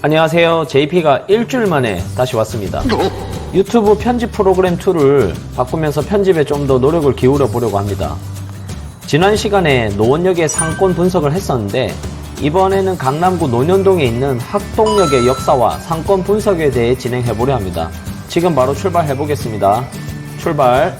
안녕하세요. JP가 일주일 만에 다시 왔습니다. 유튜브 편집 프로그램 툴을 바꾸면서 편집에 좀 더 노력을 기울여 보려고 합니다. 지난 시간에 노원역의 상권 분석을 했었는데 이번에는 강남구 논현동에 있는 학동역의 역사와 상권 분석에 대해 진행해 보려 합니다. 지금 바로 출발해 보겠습니다. 출발.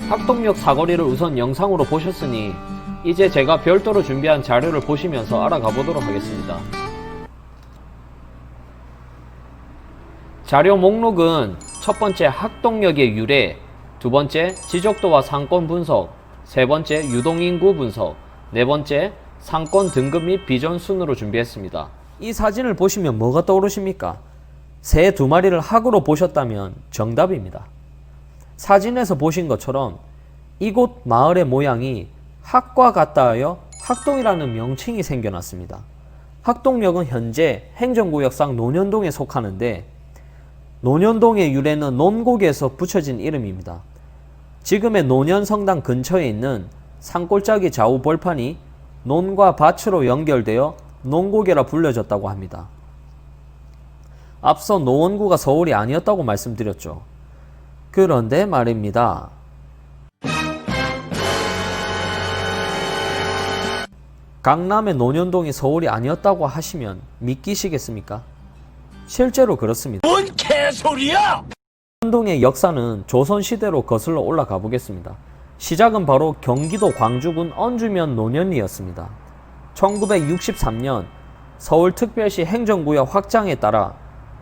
학동역 사거리를 우선 영상으로 보셨으니 이제 제가 별도로 준비한 자료를 보시면서 알아가 보도록 하겠습니다. 자료 목록은 첫 번째 학동역의 유래, 두 번째 지적도와 상권 분석, 세 번째 유동인구 분석, 네 번째 상권 등급 및 비전 순으로 준비했습니다. 이 사진을 보시면 뭐가 떠오르십니까? 새 두 마리를 학으로 보셨다면 정답입니다. 사진에서 보신 것처럼 이곳 마을의 모양이 학과 같다 하여 학동이라는 명칭이 생겨났습니다. 학동역은 현재 행정구역상 논현동에 속하는데 논현동의 유래는 논곡에서 붙여진 이름입니다. 지금의 논현성당 근처에 있는 산골짜기 좌우 벌판이 논과 밭으로 연결되어 논곡이라 불려졌다고 합니다. 앞서 노원구가 서울이 아니었다고 말씀드렸죠. 그런데 말입니다. 강남의 논현동이 서울이 아니었다고 하시면 믿기시겠습니까? 실제로 그렇습니다. 뭔 개소리야! 논현동의 역사는 조선시대로 거슬러 올라가 보겠습니다. 시작은 바로 경기도 광주군 언주면 논현리였습니다. 1963년 서울특별시 행정구역 확장에 따라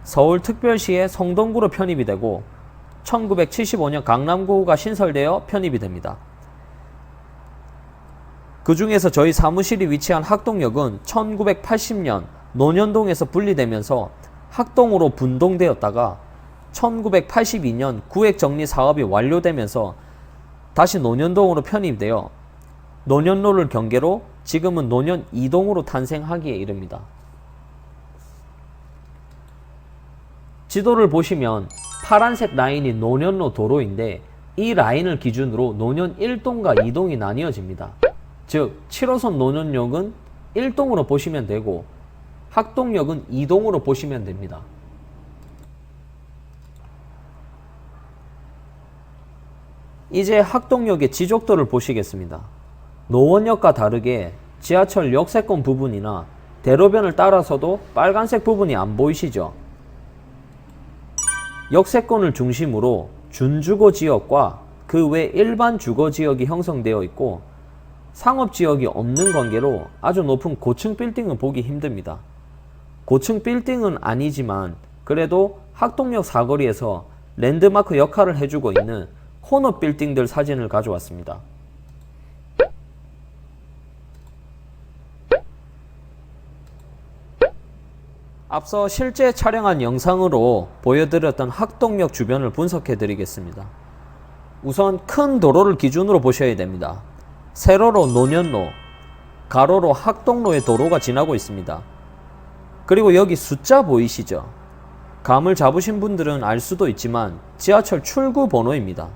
서울특별시의 성동구로 편입이 되고 1975년 강남구가 신설되어 편입이 됩니다. 그 중에서 저희 사무실이 위치한 학동역은 1980년 논현동에서 분리되면서 학동으로 분동되었다가 1982년 구획정리 사업이 완료되면서 다시 논현동으로 편입되어 논현로를 경계로 지금은 논현 2동으로 탄생하기에 이릅니다. 지도를 보시면 파란색 라인이 논현로 도로인데 이 라인을 기준으로 논현 1동과 2동이 나뉘어집니다. 즉 7호선 논현역은 1동으로 보시면 되고 학동역은 2동으로 보시면 됩니다. 이제 학동역의 지적도를 보시겠습니다. 노원역과 다르게 지하철 역세권 부분이나 대로변을 따라서도 빨간색 부분이 안 보이시죠? 역세권을 중심으로 준주거지역과 그 외 일반 주거지역이 형성되어 있고 상업지역이 없는 관계로 아주 높은 고층 빌딩은 보기 힘듭니다. 고층 빌딩은 아니지만 그래도 학동역 사거리에서 랜드마크 역할을 해주고 있는 코너 빌딩들 사진을 가져왔습니다. 앞서 실제 촬영한 영상으로 보여드렸던 학동역 주변을 분석해 드리겠습니다. 우선 큰 도로를 기준으로 보셔야 됩니다. 세로로 논현로, 가로로 학동로의 도로가 지나고 있습니다. 그리고 여기 숫자 보이시죠? 감을 잡으신 분들은 알 수도 있지만 지하철 출구 번호입니다.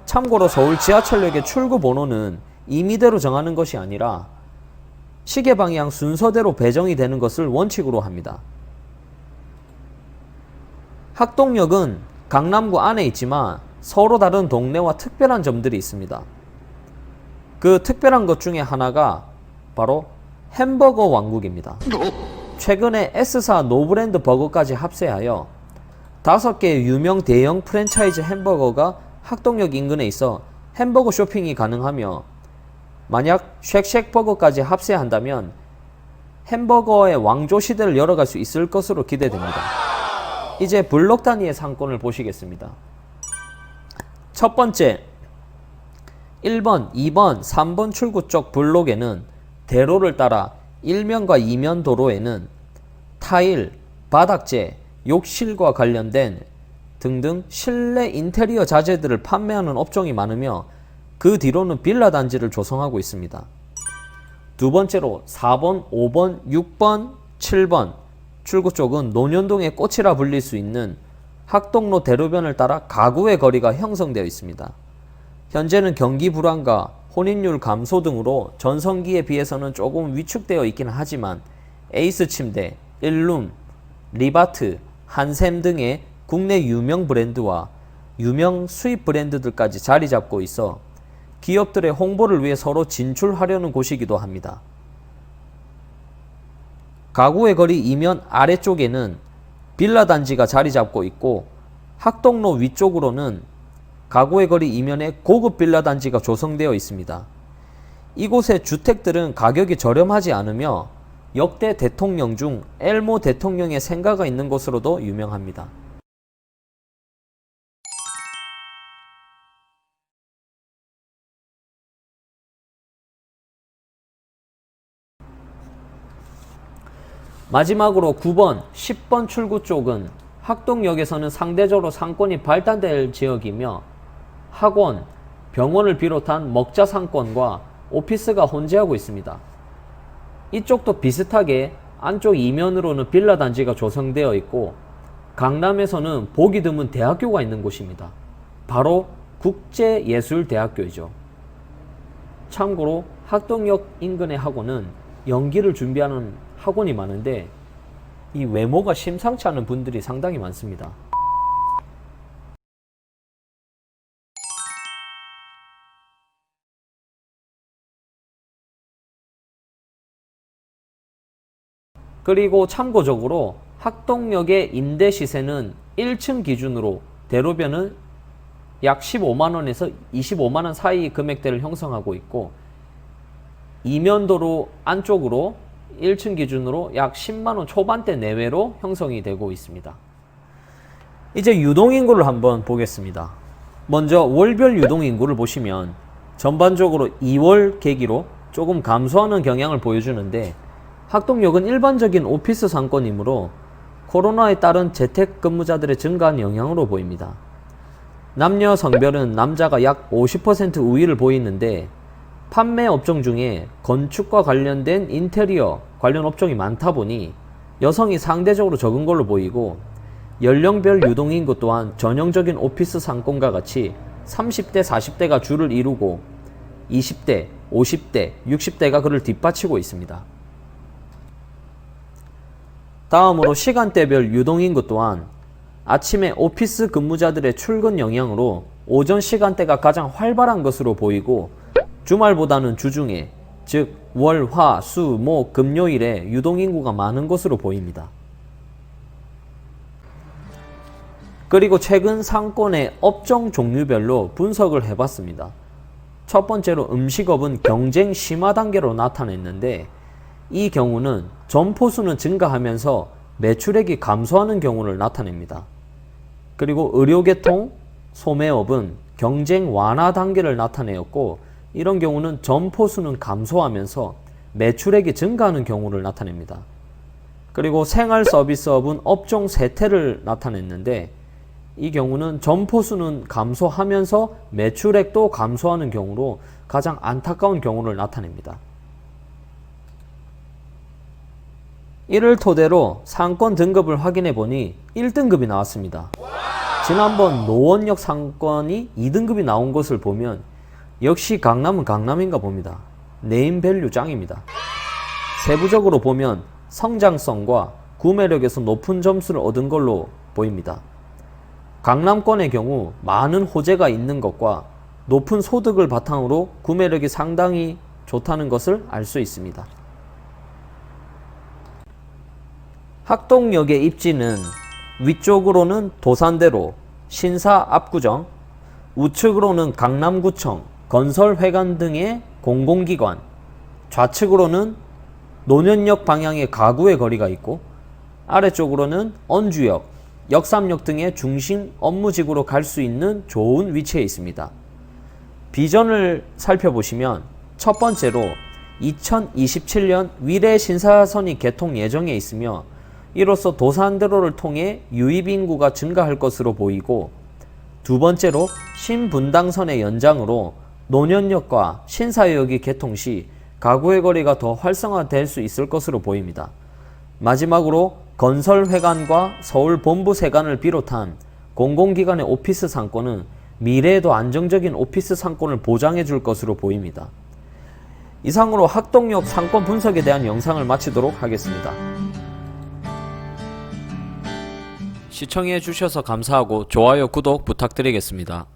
참고로 서울 지하철역의 출구 번호는 임의대로 정하는 것이 아니라 시계 방향 순서대로 배정이 되는 것을 원칙으로 합니다. 학동역은 강남구 안에 있지만 서로 다른 동네와 특별한 점들이 있습니다. 그 특별한 것 중에 하나가 바로 햄버거 왕국입니다. 최근에 S사 노브랜드 버거까지 합세하여 5개의 유명 대형 프랜차이즈 햄버거가 학동역 인근에 있어 햄버거 쇼핑이 가능하며, 만약 쉑쉑버거까지 합세한다면 햄버거의 왕조 시대를 열어갈 수 있을 것으로 기대됩니다. 이제 블록 단위의 상권을 보시겠습니다. 첫 번째, 1번, 2번, 3번 출구 쪽 블록에는 대로를 따라 1면과 2면 도로에는 타일, 바닥재, 욕실과 관련된 등등 실내 인테리어 자재들을 판매하는 업종이 많으며, 그 뒤로는 빌라 단지를 조성하고 있습니다. 두 번째로 4번, 5번, 6번, 7번 출구 쪽은 논현동의 꽃이라 불릴 수 있는 학동로 대로변을 따라 가구의 거리가 형성되어 있습니다. 현재는 경기 불황과 혼인율 감소 등으로 전성기에 비해서는 조금 위축되어 있기는 하지만 에이스 침대, 일룸, 리바트, 한샘 등의 국내 유명 브랜드와 유명 수입 브랜드들까지 자리 잡고 있어 기업들의 홍보를 위해 서로 진출하려는 곳이기도 합니다. 가구의 거리 이면 아래쪽에는 빌라 단지가 자리 잡고 있고, 학동로 위쪽으로는 가구의 거리 이면에 고급 빌라 단지가 조성되어 있습니다. 이곳의 주택들은 가격이 저렴하지 않으며 역대 대통령 중 엘모 대통령의 생가가 있는 곳으로도 유명합니다. 마지막으로 9번, 10번 출구 쪽은 학동역에서는 상대적으로 상권이 발달될 지역이며 학원, 병원을 비롯한 먹자 상권과 오피스가 혼재하고 있습니다. 이쪽도 비슷하게 안쪽 이면으로는 빌라 단지가 조성되어 있고, 강남에서는 보기 드문 대학교가 있는 곳입니다. 바로 국제예술대학교이죠. 참고로 학동역 인근의 학원은 연기를 준비하는 학원이 많은데 이 외모가 심상치 않은 분들이 상당히 많습니다. 그리고 참고적으로 학동역의 임대 시세는 1층 기준으로 대로변은 약 15만원에서 25만원 사이 금액대를 형성하고 있고, 이면도로 안쪽으로 1층 기준으로 약 10만원 초반대 내외로 형성이 되고 있습니다. 이제 유동인구를 한번 보겠습니다. 먼저 월별 유동인구를 보시면 전반적으로 2월 계기로 조금 감소하는 경향을 보여주는데, 학동역은 일반적인 오피스 상권이므로 코로나에 따른 재택근무자들의 증가한 영향으로 보입니다. 남녀 성별은 남자가 약 50% 우위를 보이는데, 판매 업종 중에 건축과 관련된 인테리어 관련 업종이 많다 보니 여성이 상대적으로 적은 걸로 보이고, 연령별 유동인구 또한 전형적인 오피스 상권과 같이 30대, 40대가 주를 이루고 20대, 50대, 60대가 그를 뒷받치고 있습니다. 다음으로 시간대별 유동인구 또한 아침에 오피스 근무자들의 출근 영향으로 오전 시간대가 가장 활발한 것으로 보이고, 주말보다는 주중에, 즉 월, 화, 수, 목, 금요일에 유동인구가 많은 것으로 보입니다. 그리고 최근 상권의 업종 종류별로 분석을 해봤습니다. 첫 번째로 음식업은 경쟁 심화 단계로 나타냈는데, 이 경우는 점포수는 증가하면서 매출액이 감소하는 경우를 나타냅니다. 그리고 의료계통, 소매업은 경쟁 완화 단계를 나타내었고, 이런 경우는 점포수는 감소하면서 매출액이 증가하는 경우를 나타냅니다. 그리고 생활서비스업은 업종 쇠퇴를 나타냈는데, 이 경우는 점포수는 감소하면서 매출액도 감소하는 경우로 가장 안타까운 경우를 나타냅니다. 이를 토대로 상권 등급을 확인해 보니 1등급이 나왔습니다. 지난번 노원역 상권이 2등급이 나온 것을 보면 역시 강남은 강남인가 봅니다. 네임밸류 짱입니다. 세부적으로 보면 성장성과 구매력에서 높은 점수를 얻은 걸로 보입니다. 강남권의 경우 많은 호재가 있는 것과 높은 소득을 바탕으로 구매력이 상당히 좋다는 것을 알 수 있습니다. 학동역의 입지는 위쪽으로는 도산대로, 신사 압구정, 우측으로는 강남구청, 건설회관 등의 공공기관, 좌측으로는 노년역 방향의 가구의 거리가 있고 아래쪽으로는 언주역, 역삼역 등의 중심 업무지구로 갈 수 있는 좋은 위치에 있습니다. 비전을 살펴보시면 첫 번째로 2027년 위례 신사선이 개통 예정에 있으며 이로써 도산대로를 통해 유입인구가 증가할 것으로 보이고, 두 번째로 신분당선의 연장으로 노년역과 신사역이 개통 시 가구의 거리가 더 활성화될 수 있을 것으로 보입니다. 마지막으로 건설회관과 서울본부세관을 비롯한 공공기관의 오피스 상권은 미래에도 안정적인 오피스 상권을 보장해 줄 것으로 보입니다. 이상으로 학동역 상권 분석에 대한 영상을 마치도록 하겠습니다. 시청해 주셔서 감사하고 좋아요, 구독 부탁드리겠습니다.